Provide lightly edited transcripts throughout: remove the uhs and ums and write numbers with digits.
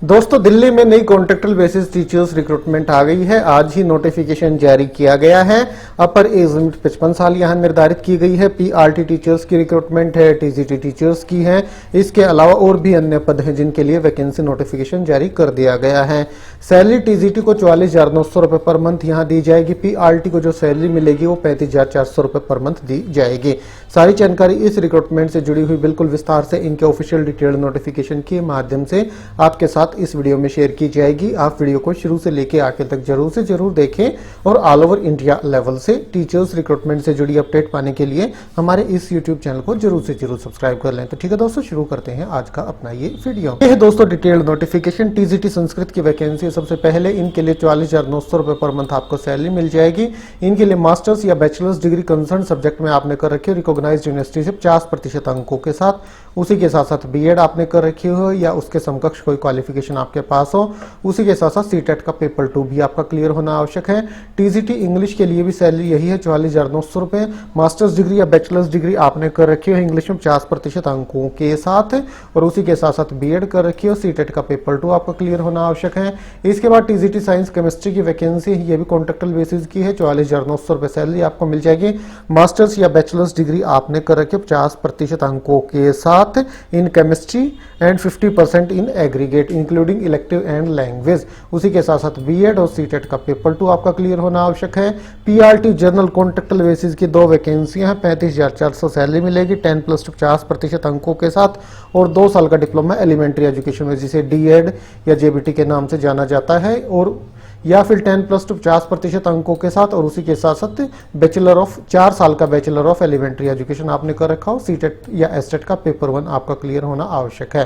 दोस्तों, दिल्ली में नई कॉन्ट्रैक्चुअल बेसिस टीचर्स रिक्रूटमेंट आ गई है। आज ही नोटिफिकेशन जारी किया गया है। अपर एज लिमिट 55 साल यहां निर्धारित की गई है। पीआरटी टीचर्स की रिक्रूटमेंट है, टीजीटी टीचर्स की है। इसके अलावा और भी अन्य पद हैं जिनके लिए वैकेंसी नोटिफिकेशन जारी कर दिया गया है। सैलरी टीजीटी को 44,900 रुपए पर मंथ यहां दी जाएगी। पीआरटी को जो सैलरी मिलेगी वो 35,400 रुपए पर मंथ दी जाएगी। सारी जानकारी इस रिक्रूटमेंट से जुड़ी हुई बिल्कुल विस्तार से इनके ऑफिशियल डिटेल नोटिफिकेशन के माध्यम से आपके साथ इस वीडियो में शेयर की जाएगी। आप वीडियो को शुरू से लेकर आखिर तक जरूर से जरूर देखें और ऑल ओवर इंडिया लेवल से टीचर्स रिक्रूटमेंट से जुड़ी अपडेट पाने के लिए हमारे इस यूट्यूब चैनल को जरूर से जरूर सब्सक्राइब कर लें। तो ठीक है दोस्तों, शुरू करते हैं आज का अपना ये वीडियो। ये है दोस्तों डिटेल्ड नोटिफिकेशन। टीजीटी संस्कृत की वैकेंसी। सबसे पहले इनके लिए 44,900 रुपए पर मंथ आपको सैलरी मिल जाएगी। इनके लिए मास्टर्स या बैचलर्स डिग्री कंसर्न सब्जेक्ट में आपने कर रखी है रिकॉग्नाइज्ड यूनिवर्सिटी से 50% अंकों के साथ। उसी के साथ साथ बीएड आपने कर रखी हो या उसके समकक्ष कोई क्वालिफिकेशन आपके पास हो। उसी के साथ साथ सीटेट का पेपर 2 भी आपका क्लियर होना आवश्यक है। टीजीटी इंग्लिश के लिए भी सैलरी यही है, 44,900 रुपए। मास्टर्स डिग्री या बैचलर्स डिग्री आपने कर रखी हो इंग्लिश में 50% अंकों के साथ और उसी के साथ साथ बीएड कर रखी हो। सीटेट का पेपर 2 आपका क्लियर होना आवश्यक है। इसके बाद टीजीटी साइंस केमिस्ट्री की वैकेंसी है, ये भी कॉन्ट्रैक्चुअल बेसिस की है। 44,900 रुपए सैलरी आपको मिल जाएगी। मास्टर्स या बैचलर्स डिग्री आपने कर रखी हो 50% अंकों के साथ in chemistry and 50% in aggregate including elective and language. उसी के साथ साथ बीएड और सीटेट का पेपर 2 आपका क्लियर होना आवश्यक है। पीआरटी जनरल कॉन्ट्रैक्चुअल बेसिस की 2 वैकेंसियां हैं। 35,400 सैलरी मिलेगी 10+2 50% अंकों के साथ और 2 साल का डिप्लोमा एलिमेंट्री एजुकेशन में, जिसे डीएड या जेबीटी के नाम से जाना जाता है, और या फिर 10+2 50% अंकों के साथ और उसी के साथ साथ बैचलर ऑफ 4 साल का बैचलर ऑफ एलिमेंट्री एजुकेशन आपने कर रखा हो। सीटेट या एसटेट का पेपर 1 आपका क्लियर होना आवश्यक है।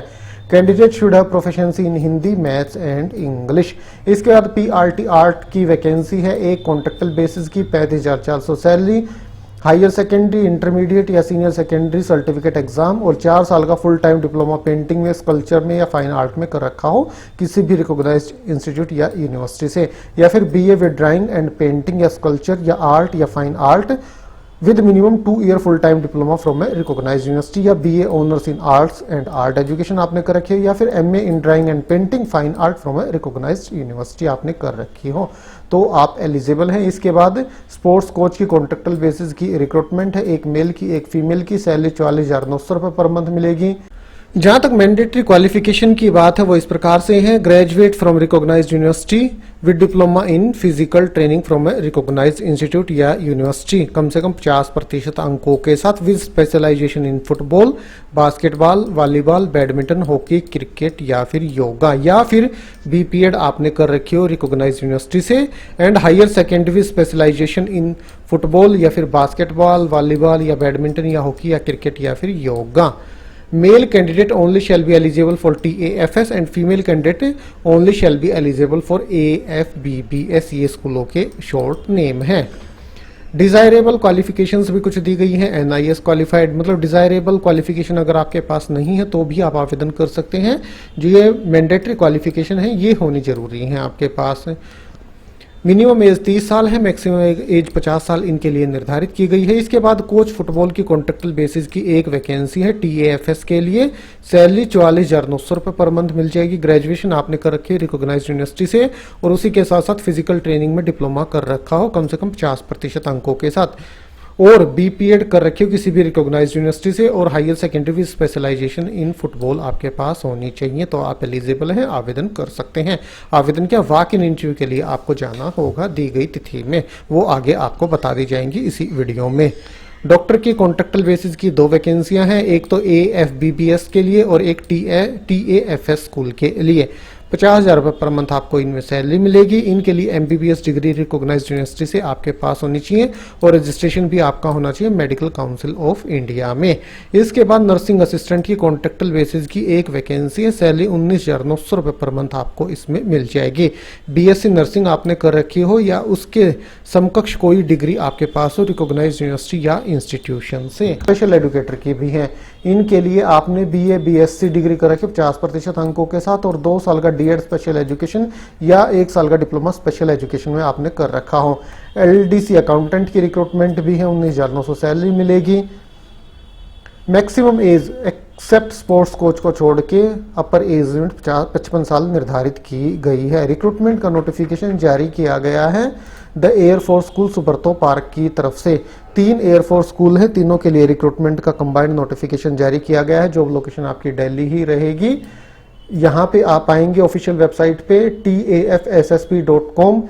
Candidate should have proficiency in Hindi, maths and English. इसके बाद पीआरटी आर्ट की वैकेंसी है, एक कॉन्ट्रैक्चुअल बेसिस की 35,400 सैलरी, हायर सेकेंडरी, इंटरमीडिएट या सीनियर सेकेंडरी सर्टिफिकेट एग्जाम और 4 साल का फुल टाइम डिप्लोमा पेंटिंग में, स्कल्पचर में या फाइन आर्ट में कर रखा हो किसी भी रिकॉग्नाइज्ड इंस्टीट्यूट या यूनिवर्सिटी से, या फिर BA with drawing and painting या स्कल्पचर या आर्ट या fine art with minimum 2 year full time diploma from a recognized university या BA honours in arts and art education आपने कर रखी है, या फिर MA in drawing and painting fine art from a recognised university आपने कर रखी हो, तो आप एलिजिबल हैं। इसके बाद स्पोर्ट्स कोच की कॉन्ट्रैक्चुअल बेसिस की रिक्रूटमेंट है, एक मेल की एक फीमेल की। सैलरी 44,900 रुपए पर मंथ मिलेगी। जहां तक मैंडेटरी क्वालिफिकेशन की बात है वो इस प्रकार से है, graduate from recognised university with diploma in physical training from a recognised institute या यूनिवर्सिटी, कम से कम 50% अंकों के साथ, विद स्पेशलाइजेशन इन football, basketball, volleyball, badminton, hockey, cricket या फिर योगा, या फिर बीपीएड आपने कर रखी हो रिकॉग्नाइज्ड यूनिवर्सिटी से, and higher secondary specialization in football या फिर बास्केटबॉल, वॉलीबॉल या बैडमिंटन या हॉकी या क्रिकेट या फिर yoga. Male candidate only shall be eligible for TAFS and female candidate only shall be eligible for AFBBS, ये स्कूलों के शॉर्ट नेम है। डिजायरेबल क्वालिफिकेशंस भी कुछ दी गई हैं। NIS क्वालिफाइड, मतलब डिजायरेबल क्वालिफिकेशन अगर आपके पास नहीं है तो भी आप आवेदन कर सकते हैं। जो ये मैंडेटरी क्वालिफिकेशन है ये होनी जरूरी है आपके पास। मिनिमम एज 30 साल है, मैक्सिमम एज 50 साल इनके लिए निर्धारित की गई है। इसके बाद कोच फुटबॉल की कॉन्ट्रैक्चुअल बेसिस की एक वैकेंसी है TAFS के लिए। सैलरी 44,900 रुपए पर मंथ मिल जाएगी। ग्रेजुएशन आपने कर रखी है रिकॉग्नाइज्ड यूनिवर्सिटी से और उसी के साथ साथ फिजिकल ट्रेनिंग में डिप्लोमा कर रखा हो कम से कम 50% अंकों के साथ, और बीपीएड कर रखी हो किसी भी रिकॉग्नाइज्ड यूनिवर्सिटी से, और हायर सेकेंडरी स्पेशलाइजेशन इन फुटबॉल आपके पास होनी चाहिए, तो आप एलिजिबल हैं, आवेदन कर सकते हैं। आवेदन क्या, वॉक इन इंटरव्यू के लिए आपको जाना होगा दी गई तिथि में, वो आगे आपको बता दी जाएंगी इसी वीडियो में। डॉक्टर की कॉन्ट्रैक्चुअल बेसिस की 2 वैकेंसियां हैं, एक तो AFBBS के लिए और एक TAFS स्कूल के लिए। 50,000 रुपये पर मंथ आपको इनमें सैलरी मिलेगी। इनके लिए MBBS डिग्री रिकॉग्नाइज्ड यूनिवर्सिटी से आपके पास होनी चाहिए और रजिस्ट्रेशन भी आपका होना चाहिए मेडिकल काउंसिल ऑफ इंडिया में। इसके बाद नर्सिंग असिस्टेंट की कॉन्ट्रैक्चुअल बेसिस की एक वैकेंसी है, सैलरी 19,900 रुपये पर मंथ आपको इसमें मिल जाएगी। BSc नर्सिंग आपने कर रखी हो या उसके समकक्ष कोई डिग्री आपके पास हो रिकॉग्नाइज्ड यूनिवर्सिटी या इंस्टीट्यूशन से। स्पेशल एजुकेटर की भी है, इनके लिए आपने BA BSc डिग्री कर रखी 50% अंकों के साथ और 2 साल का डीएड स्पेशल एजुकेशन या 1 साल का डिप्लोमा स्पेशल एजुकेशन में आपने कर रखा हो। LDC अकाउंटेंट की रिक्रूटमेंट भी है, 19,900 सैलरी मिलेगी। Maximum age except sports coach को छोड़ के अपर एज लिमिट 55 साल निर्धारित की गई है। रिक्रूटमेंट का नोटिफिकेशन जारी किया गया है the air force school Subroto park की तरफ से। 3 एयरफोर्स स्कूल है, तीनों के लिए रिक्रूटमेंट का कंबाइंड नोटिफिकेशन जारी किया गया है। जॉब लोकेशन आपकी दिल्ली ही रहेगी। यहाँ पे आप आएंगे ऑफिशियल वेबसाइट पे tafssp.com,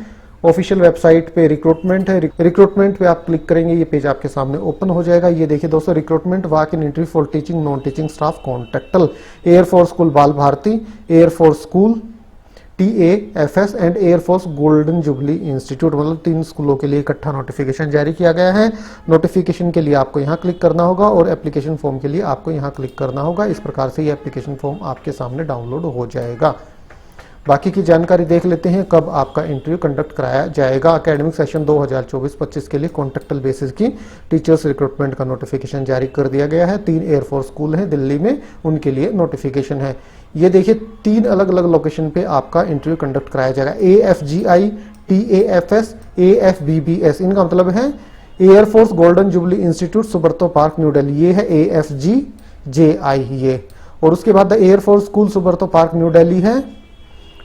ऑफिशियल वेबसाइट पे रिक्रूटमेंट है। रिक्रूटमेंट पे आप क्लिक करेंगे, ये पेज आपके सामने ओपन हो जाएगा। ये देखिए दोस्तों, recruitment walk in interview for teaching non teaching staff contractual air force school Bal Bharati, air force school TAFS and air force golden jubilee institute, मतलब 3 स्कूलों के लिए इकट्ठा नोटिफिकेशन जारी किया गया है। नोटिफिकेशन के लिए आपको यहाँ क्लिक करना होगा और एप्लीकेशन फॉर्म के लिए आपको यहाँ क्लिक करना होगा। इस प्रकार से ये एप्लीकेशन फॉर्म आपके सामने डाउनलोड हो जाएगा। बाकी की जानकारी देख लेते हैं, कब आपका इंटरव्यू कंडक्ट कराया जाएगा। एकेडमिक सेशन 2024-25 के लिए कॉन्ट्रेक्टल बेसिस की टीचर्स रिक्रूटमेंट का नोटिफिकेशन जारी कर दिया गया है। 3 एयरफोर्स स्कूल हैं दिल्ली में, उनके लिए नोटिफिकेशन है। ये देखिए 3 अलग अलग लोकेशन पे आपका इंटरव्यू कंडक्ट कराया जाएगा। AFGI, TAFS, AFBBS, इनका मतलब है air force golden jubilee institute Subroto park new Delhi, ये है AFGJI ये। और उसके बाद the air force school Subroto park new Delhi है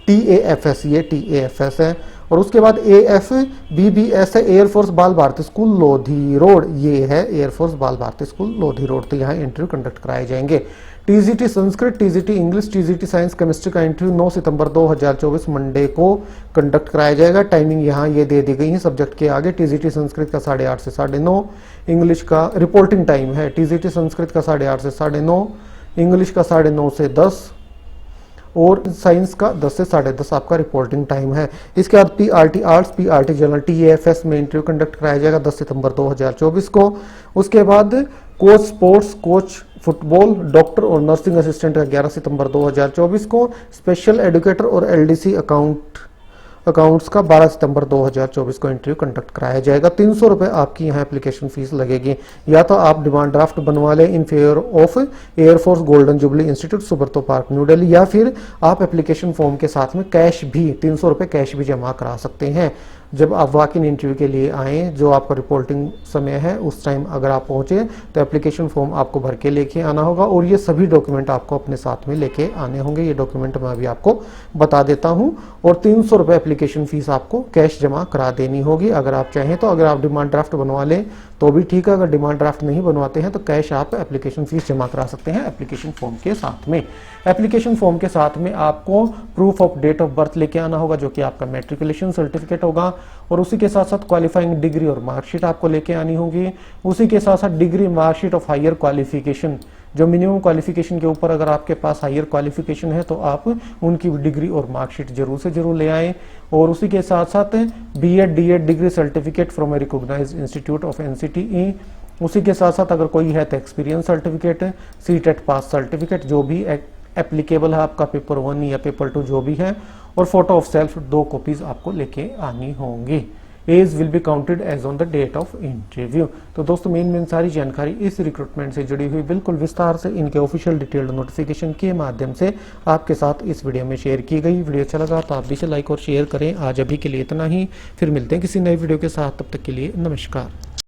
TAFS, ये TAFS है। और उसके बाद AFBBS है एयरफोर्स बाल भारती स्कूल लोधी रोड, ये है एयरफोर्स बाल भारती स्कूल लोधी रोड। तो यहाँ इंटरव्यू कंडक्ट कराए जाएंगे। TGT Sanskrit, TGT English, TGT science chemistry का इंटरव्यू 9 सितंबर 2024 मंडे को कंडक्ट कराया जाएगा। टाइमिंग यहाँ ये दे दी गई है सब्जेक्ट के आगे। TGT संस्कृत का 8:30 से 9:30, इंग्लिश का रिपोर्टिंग टाइम है TGT संस्कृत का 8:30 से 9:30, इंग्लिश का 9:30 से 10 और साइंस का 10 से 10:30 आपका रिपोर्टिंग टाइम है। इसके बाद PRT arts, PRT general, TAFS में इंटरव्यू कंडक्ट कराया जाएगा 10 सितंबर 2024 को। उसके बाद coach sports, coach football, doctor और नर्सिंग असिस्टेंट का 11 सितंबर 2024 को। स्पेशल एडुकेटर और LDC अकाउंट्स का 12 सितंबर 2024 को इंटरव्यू कंडक्ट कराया जाएगा। 300 रुपये आपकी यहाँ एप्लीकेशन फीस लगेगी। या तो आप डिमांड ड्राफ्ट बनवा लें in favour of air force golden jubilee institute Subroto park new Delhi, या फिर आप एप्लीकेशन फॉर्म के साथ में कैश भी 300 रुपये कैश भी जमा करा सकते हैं। जब आप वॉक इन इंटरव्यू के लिए आएँ, जो आपका रिपोर्टिंग समय है उस टाइम अगर आप पहुँचे तो एप्लीकेशन फॉर्म आपको भर के लेके आना होगा और ये सभी डॉक्यूमेंट आपको अपने साथ में लेके आने होंगे। ये डॉक्यूमेंट मैं अभी आपको बता देता हूँ। और 300 रुपये एप्लीकेशन फीस आपको कैश जमा करा देनी होगी अगर आप चाहें तो। अगर आप डिमांड ड्राफ्ट बनवा लें तो भी ठीक है, अगर डिमांड ड्राफ्ट नहीं बनवाते हैं तो कैश आप एप्लीकेशन फीस जमा करा सकते हैं एप्लीकेशन फॉर्म के साथ में। एप्लीकेशन फॉर्म के साथ में आपको proof of date of birth लेके आना होगा, जो कि आपका मैट्रिकुलेशन सर्टिफिकेट होगा। और उसी के साथ साथ क्वालिफाइंग डिग्री और मार्कशीट आपको लेके आनी होगी। उसी के साथ साथ degree, marksheet of higher qualification, जो मिनिमम क्वालिफिकेशन के ऊपर अगर आपके पास हायर क्वालिफिकेशन है तो आप उनकी डिग्री और मार्कशीट जरूर से जरूर ले आएँ। और उसी के साथ साथ BEd DEd degree certificate from a recognised institute of NCTE। उसी के साथ साथ अगर कोई है तो experience certificate, CTET pass certificate जो भी एप्लीकेबल है आपका, पेपर 1 या पेपर 2 जो भी है। और फोटो ऑफ सेल्फ 2 कॉपीज आपको लेके आनी होंगी। Age will be counted as on the date of interview. तो दोस्तों मेन सारी जानकारी इस रिक्रूटमेंट से जुड़ी हुई बिल्कुल विस्तार से इनके ऑफिशियल डिटेल्ड नोटिफिकेशन के माध्यम से आपके साथ इस वीडियो में शेयर की गई। वीडियो अच्छा लगा तो आप भी इसे लाइक और शेयर करें। आज अभी के लिए इतना ही, फिर मिलते हैं किसी नए वीडियो के साथ, तब तक के लिए नमस्कार।